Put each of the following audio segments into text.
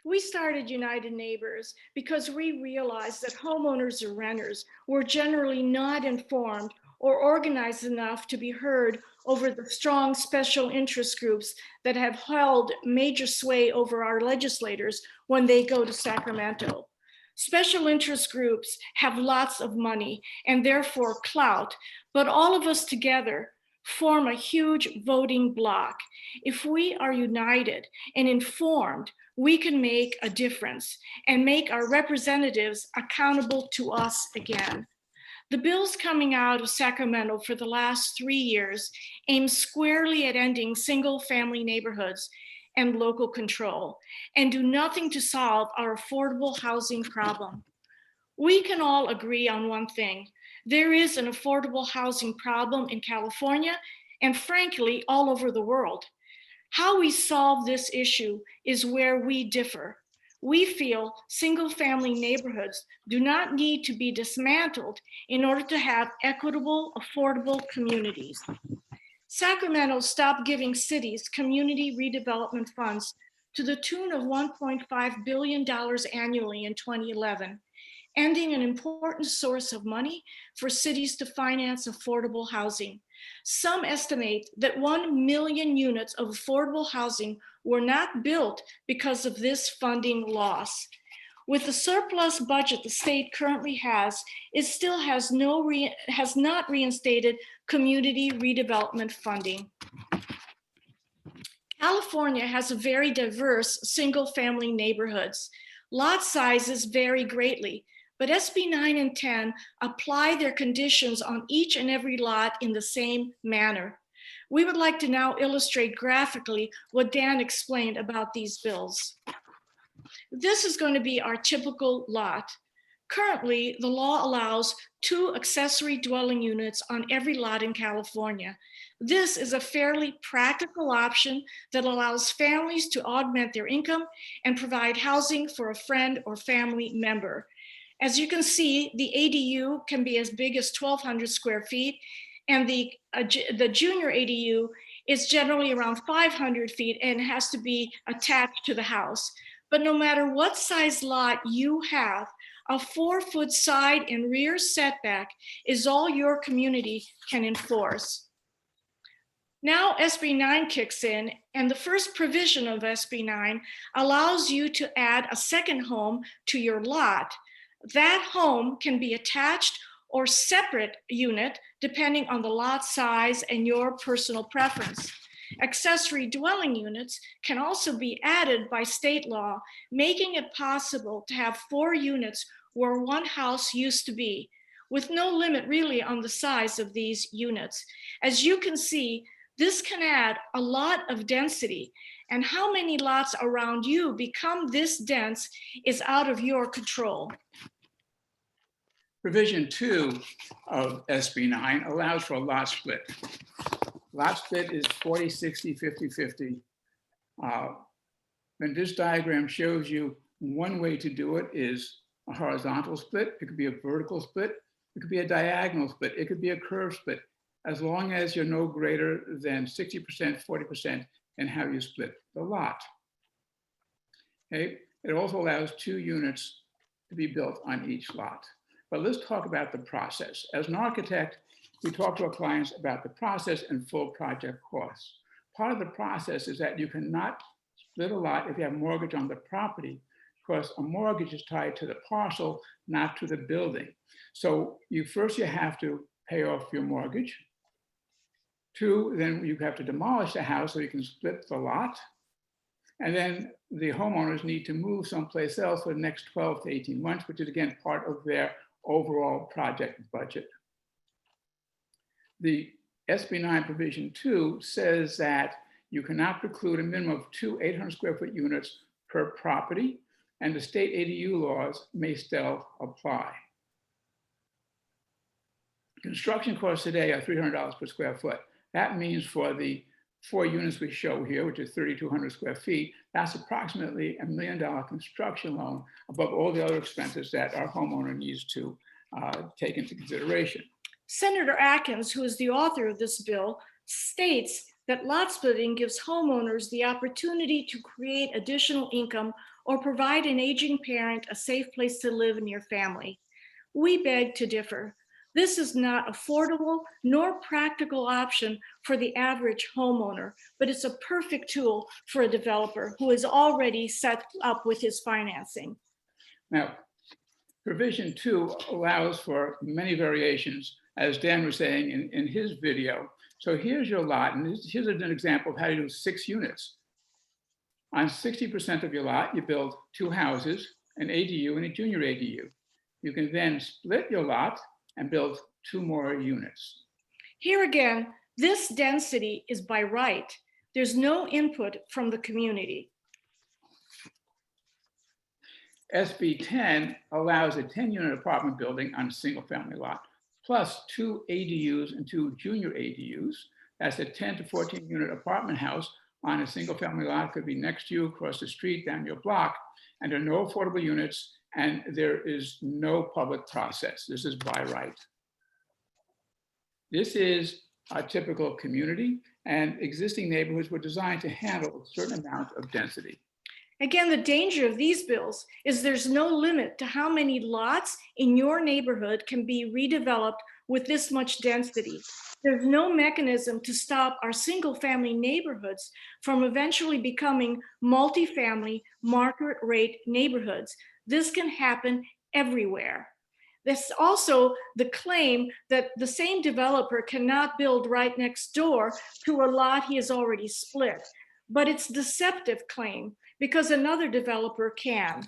We started United Neighbors because we realized that homeowners or renters were generally not informed or organized enough to be heard over the strong special interest groups that have held major sway over our legislators when they go to Sacramento. Special interest groups have lots of money and therefore clout, but all of us together form a huge voting bloc. If we are united and informed, we can make a difference and make our representatives accountable to us again. The bills coming out of Sacramento for the last 3 years aim squarely at ending single-family neighborhoods and local control, and do nothing to solve our affordable housing problem. We can all agree on one thing. There is an affordable housing problem in California and frankly, all over the world. How we solve this issue is where we differ. We feel single-family neighborhoods do not need to be dismantled in order to have equitable, affordable communities. Sacramento stopped giving cities community redevelopment funds to the tune of $1.5 billion annually in 2011, ending an important source of money for cities to finance affordable housing. Some estimate that 1 million units of affordable housing were not built because of this funding loss. With the surplus budget the state currently has, it still has not reinstated community redevelopment funding. California has a very diverse single-family neighborhoods. Lot sizes vary greatly, but SB 9 and 10 apply their conditions on each and every lot in the same manner. We would like to now illustrate graphically what Dan explained about these bills. This is going to be our typical lot. Currently, the law allows 2 accessory dwelling units on every lot in California. This is a fairly practical option that allows families to augment their income and provide housing for a friend or family member. As you can see, the ADU can be as big as 1,200 square feet, and the junior ADU is generally around 500 feet and has to be attached to the house. But no matter what size lot you have, a 4-foot side and rear setback is all your community can enforce. Now SB 9 kicks in, and the first provision of SB 9 allows you to add a second home to your lot. That home can be attached or separate unit depending on the lot size and your personal preference. Accessory dwelling units can also be added by state law, making it possible to have 4 units where one house used to be, with no limit really on the size of these units. As you can see, this can add a lot of density, and how many lots around you become this dense is out of your control. Provision 2 of SB 9 allows for a lot split. Lot split is 40, 60, 50, 50. And this diagram shows you one way to do it is a horizontal split. It could be a vertical split. It could be a diagonal split. It could be a curved split, as long as you're no greater than 60%, 40% in how you split the lot. Okay? It also allows 2 units to be built on each lot. But let's talk about the process. As an architect, we talk to our clients about the process and full project costs. Part of the process is that you cannot split a lot if you have mortgage on the property, because a mortgage is tied to the parcel, not to the building. So you have to pay off your mortgage. 2, then you have to demolish the house so you can split the lot. And then the homeowners need to move someplace else for the next 12 to 18 months, which is again part of their overall project budget. The SB 9 provision 2 says that you cannot preclude a minimum of 2 800 square foot units per property, and the state ADU laws may still apply. Construction costs today are $300 per square foot. That means for the 4 units we show here, which is 3,200 square feet, that's approximately $1 million construction loan above all the other expenses that our homeowner needs to take into consideration. Senator Atkins, who is the author of this bill, states that lot splitting gives homeowners the opportunity to create additional income or provide an aging parent a safe place to live near family. We beg to differ. This is not affordable nor practical option for the average homeowner, but it's a perfect tool for a developer who is already set up with his financing. Now, provision 2 allows for many variations, as Dan was saying in his video. So here's your lot, and here's an example of how to do 6 units. On 60% of your lot, you build 2 houses, an ADU and a junior ADU. You can then split your lot and build 2 more units. Here again, this density is by right. There's no input from the community. SB 10 allows a 10-unit apartment building on a single-family lot, plus 2 ADUs and 2 junior ADUs. That's a 10 to 14-unit apartment house on a single-family lot. It could be next to you, across the street, down your block, and there are no affordable units, and there is no public process. This is by right. This is a typical community, and existing neighborhoods were designed to handle a certain amount of density. Again, the danger of these bills is there's no limit to how many lots in your neighborhood can be redeveloped with this much density. There's no mechanism to stop our single-family neighborhoods from eventually becoming multifamily market rate neighborhoods. This can happen everywhere. There's also the claim that the same developer cannot build right next door to a lot he has already split, but it's a deceptive claim because another developer can.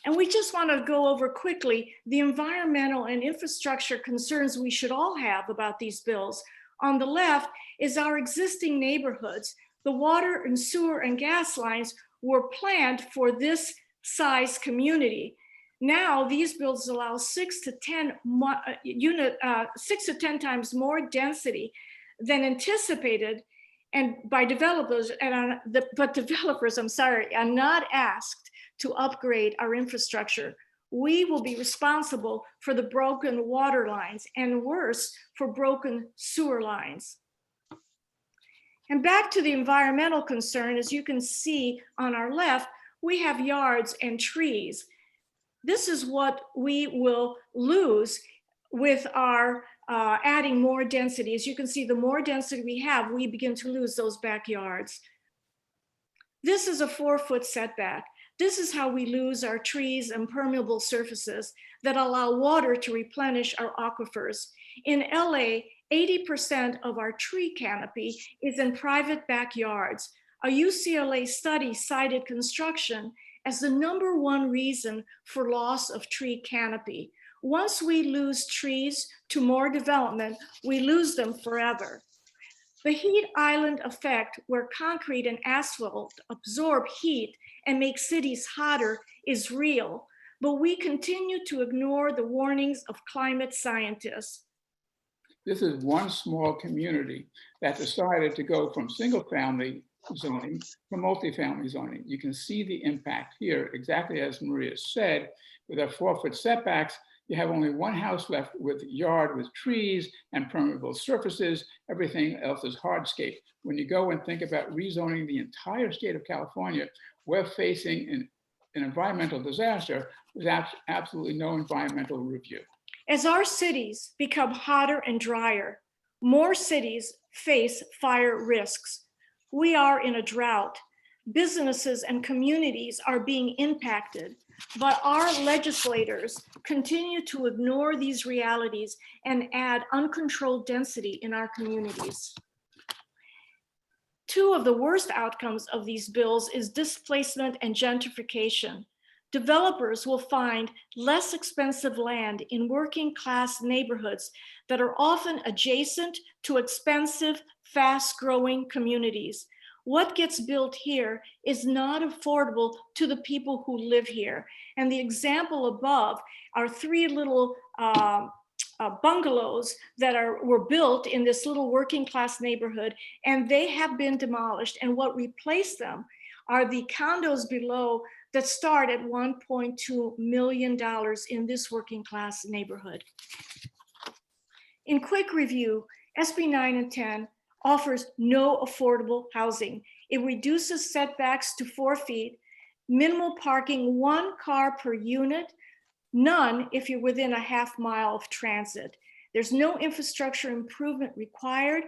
And we just want to go over quickly the environmental and infrastructure concerns we should all have about these bills. On the left is our existing neighborhoods. The water and sewer and gas lines were planned for this size community. Now these bills allow 6 to 10 times more density than anticipated, and by developers, but developers, I'm sorry, are not asked to upgrade our infrastructure. We will be responsible for the broken water lines and worse, for broken sewer lines. And back to the environmental concern, as you can see on our left, we have yards and trees. This is what we will lose with our adding more density. As you can see, the more density we have, we begin to lose those backyards. This is a 4-foot setback. This is how we lose our trees and permeable surfaces that allow water to replenish our aquifers. In LA, 80% of our tree canopy is in private backyards. A UCLA study cited construction as the #1 reason for loss of tree canopy. Once we lose trees to more development, we lose them forever. The heat island effect, where concrete and asphalt absorb heat and make cities hotter, is real, but we continue to ignore the warnings of climate scientists. This is one small community that decided to go from single-family zoning to multifamily zoning. You can see the impact here, exactly as Maria said. With our 4-foot setbacks, you have only 1 house left with yard with trees and permeable surfaces. Everything else is hardscape. When you go and think about rezoning the entire state of California, we're facing an environmental disaster with absolutely no environmental review. As our cities become hotter and drier, more cities face fire risks. We are in a drought. Businesses and communities are being impacted, but our legislators continue to ignore these realities and add uncontrolled density in our communities. 2 of the worst outcomes of these bills is displacement and gentrification. Developers will find less expensive land in working class neighborhoods that are often adjacent to expensive, fast-growing communities. What gets built here is not affordable to the people who live here. And the example above are 3 little bungalows that were built in this little working class neighborhood, and they have been demolished. And what replaced them are the condos below that start at $1.2 million in this working class neighborhood. In quick review, SB 9 and 10 offers no affordable housing. It reduces setbacks to 4 feet, minimal parking, 1 car per unit, none if you're within a half mile of transit. There's no infrastructure improvement required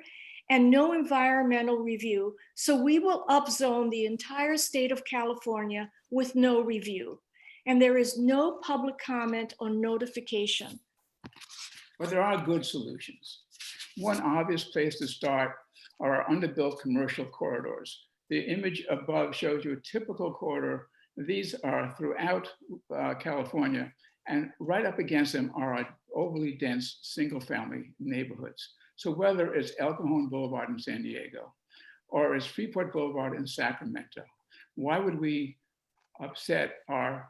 and no environmental review. So we will upzone the entire state of California with no review. And there is no public comment or notification. But there are good solutions. One obvious place to start are our underbuilt commercial corridors. The image above shows you a typical corridor. These are throughout California, and right up against them are our overly dense single-family neighborhoods. So whether it's El Cajon Boulevard in San Diego, or it's Freeport Boulevard in Sacramento, why would we upset our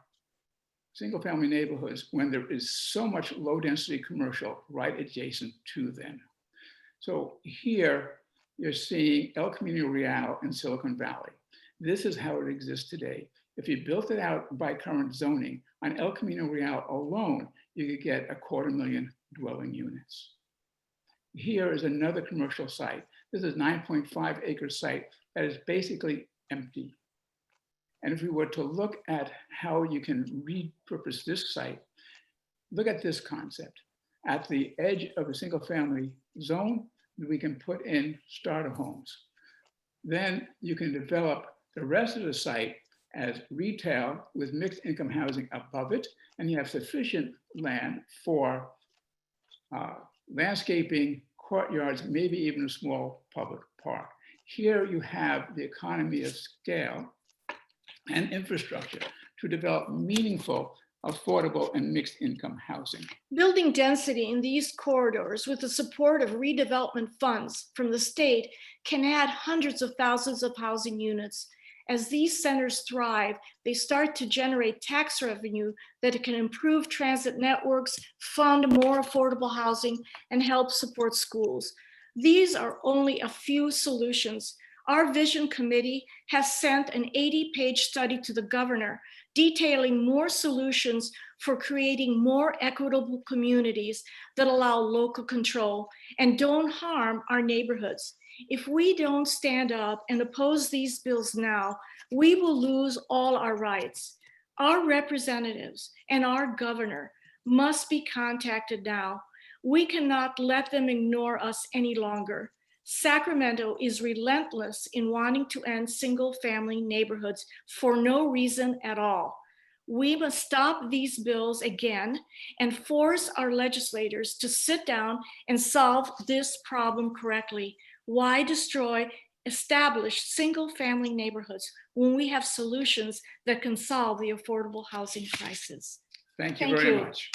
single-family neighborhoods when there is so much low-density commercial right adjacent to them? So here you're seeing El Camino Real in Silicon Valley. This is how it exists today. If you built it out by current zoning, on El Camino Real alone, you could get 250,000 dwelling units. Here is another commercial site. This is a 9.5 acre site that is basically empty. And if we were to look at how you can repurpose this site, look at this concept. At the edge of a single family zone, we can put in starter homes. Then you can develop the rest of the site as retail with mixed income housing above it, and you have sufficient land for landscaping, courtyards, maybe even a small public park. Here you have the economy of scale and infrastructure to develop meaningful, affordable, and mixed income housing. Building density in these corridors with the support of redevelopment funds from the state can add hundreds of thousands of housing units. As these centers thrive, they start to generate tax revenue that can improve transit networks, fund more affordable housing, and help support schools. These are only a few solutions. Our vision committee has sent an 80-page study to the governor detailing more solutions for creating more equitable communities that allow local control and don't harm our neighborhoods. If we don't stand up and oppose these bills now, we will lose all our rights. Our representatives and our governor must be contacted now. We cannot let them ignore us any longer. Sacramento is relentless in wanting to end single-family neighborhoods for no reason at all. We must stop these bills again and force our legislators to sit down and solve this problem correctly. Why destroy established single-family neighborhoods when we have solutions that can solve the affordable housing crisis? Thank you very much.